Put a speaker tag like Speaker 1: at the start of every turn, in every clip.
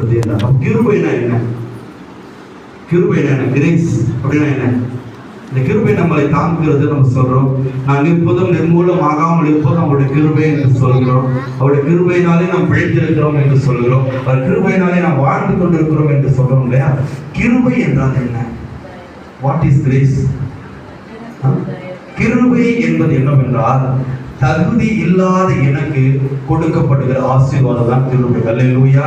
Speaker 1: இருக்கிறது என்றார். கிருபைனா என்ன? கிருபைனா என்ன? கிரேஸ் அப்படின்னா என்ன? இந்த கிருபை நம்மளை தாங்குகிறது. நம்ம சொல்றோம், நான் நிற்பதும் நிர்மூலம் ஆகாமல் இருப்பதும் அவருடைய கிருபை என்று சொல்கிறோம். அவருடைய கிருபையினாலே நாம் பிழைத்திருக்கிறோம் என்று சொல்கிறோம். அவர் கிருபையினாலே நாம் வாழ்ந்து கொண்டிருக்கிறோம் என்று சொல்றோம் இல்லையா? கிருபை என்றால் என்ன? What is grace? கிருபை என்பது என்னவென்றால், தகுதி இல்லாத எனக்கு கொடுக்கப்படுகிற ஆசீர்வாதம் தான் கிருபை. அல்லேலூயா.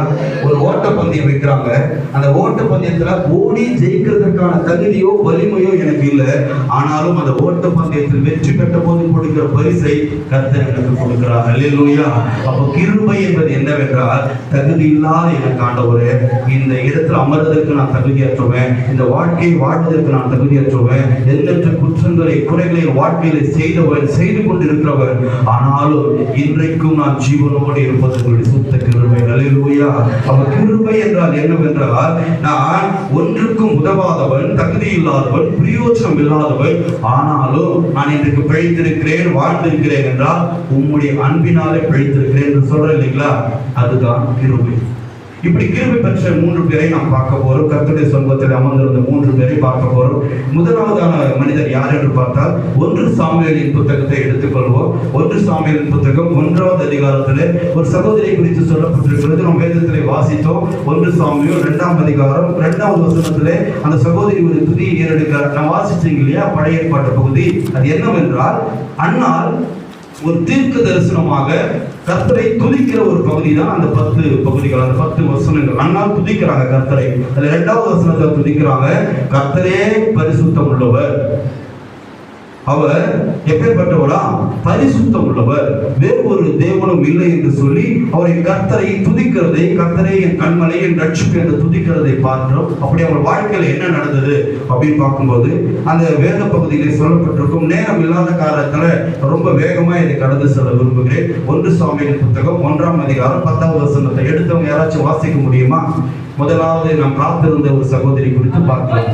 Speaker 1: ஒரு ஓட்டப்பந்தயம் வைக்கிறாங்க. அந்த ஓட்டப்பந்தயத்துல ஓடி ஜெயிக்கிறதுக்கான தகுதியோ வலிமையோ எனக்கு இல்லை. ஆனாலும் அந்த ஓட்டப்பந்தயத்தில் வெற்றி பெற்ற போது கொடுக்கிற பரிசை கர்த்தர் எனக்கு கொடுக்கிறார். அல்லேலூயா. அப்போ கிருபை என்பது என்னவென்றால், தகுதி இல்லாத எனக்கு ஆண்டவரே, இந்த இடத்துல அமர்வதற்கு நான் தகுதியற்றுவேன், இந்த வாழ்க்கையை வாழ்வதற்கு நான் தகுதியற்றுவேன், எண்ணற்ற குற்றங்களை குறைகளை வாழ்க்கையில செய்து கொண்டிருக்கிறவர், ஆனாலும் இன்றைக்கும் நான் ஜீவனோடு இருப்பது உங்களுடைய சுத்த கிருபை. அல்லேலூயா. அப்ப கிருபை என்றால் என்னவென்றால், நான் ஒன்றுக்கும் உதவாதவன், தகுதி இல்லாதவன், பிரயோஜனம் இல்லாதவன், ஆனாலும் நான் இன்றைக்கு பிழைத்திருக்கிறேன், வாழ்ந்திருக்கிறேன் என்றால் உம்முடைய அன்பினாலே பிழைத்திருக்கிறேன் என்று சொல்றேன் இல்லைங்களா? அதுதான் கிருபை. இப்படி கிருபை பெற்ற 3 பேரை நாம் பார்க்க போறோம். கர்த்தருடைய சொந்தத்தில் அமர்ந்திருந்த 3 பேரை பார்க்க போறோம். முதலாவதான மனிதர் யார் என்று பார்த்தால், 1 சாமுவேலின் புத்தகத்தை எடுத்துக்கொள்வோம். 1 சாமுவேலின் புத்தகம் 1வது அதிகாரத்திலே ஒரு சகோதரி குறித்து சொல்லப்பட்டிருக்கிறது. நாம் வேதத்திலே வாசித்தோம். 1 சாமுவேல் 2ஆம் அதிகாரம் 2வது வசனத்திலே அந்த சகோதரி ஒரு துதியை ஏறெடுக்கிறார். நான் வாசிச்சீங்க இல்லையா பழைய ஏற்பாட்டு பகுதி? அது என்னவென்றால், அன்னாள் ஒரு தீர்க்க தரிசனமாக கர்த்தரை துதிக்கிற ஒரு பகுதி தான் அந்த 10 பகுதிகள், அந்த 10 வசனங்கள். அன்னால் துதிக்கிறாங்க கர்த்தரை. அதுல 2வது வசனத்தை துதிக்கிறாங்க, கர்த்தரே பரிசுத்தம் உள்ளவர். அவர் எப்பேற்பட்டவரா? பரிசுத்தம் உள்ளவர், வேறு ஒரு தேவனும் இல்லை என்று சொல்லி அவரை கர்த்தரை துதிக்கிறதை, கர்த்தரை என் கண்மலை என் ரட்சிப்பு என்று துதிக்கிறதை பார்க்கிறோம். அப்படி அவர் வாழ்க்கையில என்ன நடந்தது அப்படின்னு பார்க்கும்போது அந்த வேத பகுதியிலே சொல்லப்பட்டிருக்கும். நேரம் இல்லாத காரணத்துல ரொம்ப வேகமா இதை கடந்து செல்ல விரும்புகிறேன். 1 சாமுவேல் புத்தகம் 1ஆம் அதிகாரம் 10வது வசனத்தை எடுத்தவங்க யாராச்சும் வாசிக்க முடியுமா? முதலாவது நாம் காத்திருந்த ஒரு சகோதரி குறித்து பார்க்கலாம்.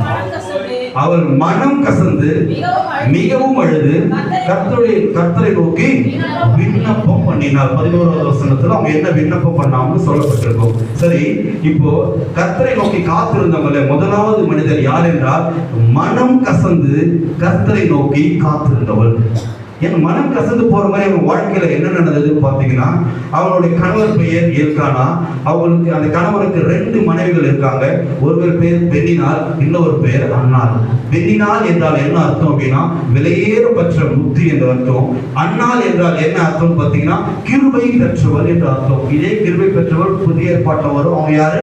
Speaker 1: அவள் மனம் கசந்து மிகவும் அழுது கர்த்தரை நோக்கி விண்ணப்பம் பண்ணினார். 11வது வசனத்துல அவங்க என்ன விண்ணப்பம் பண்ணாமனு சொல்லப்பட்டிருக்கும். சரி, இப்போ கர்த்தரை நோக்கி காத்திருந்தவங்கள முதலாவது மனிதர் யார் என்றால், மனம் கசந்து கர்த்தரை நோக்கி காத்திருந்தவள். என் மனம் கசந்து போற மாதிரி அவங்க வாழ்க்கையில என்ன நடந்ததுன்னு பாத்தீங்கன்னா, அவங்களுடைய கணவர் பெயர் எல்கானா. அவங்களுக்கு அந்த கணவருக்கு 2 மனைவிகள் இருக்காங்க. ஒருவர் பேர் பெண்ணினாள், இன்னொரு பேர் அன்னாள். பெண்ணினாள் என்றால் என்ன அர்த்தம் அப்படின்னா, விலையேறப்பெற்ற முத்து என்ற அர்த்தம். அன்னாள் என்றால் என்ன அர்த்தம் பாத்தீங்கன்னா, கிருபை பெற்றவர் என்ற அர்த்தம். இதே கிருபை பெற்றவர் புதிய ஏற்பாட்டில் வரும். அவங்க யாரு?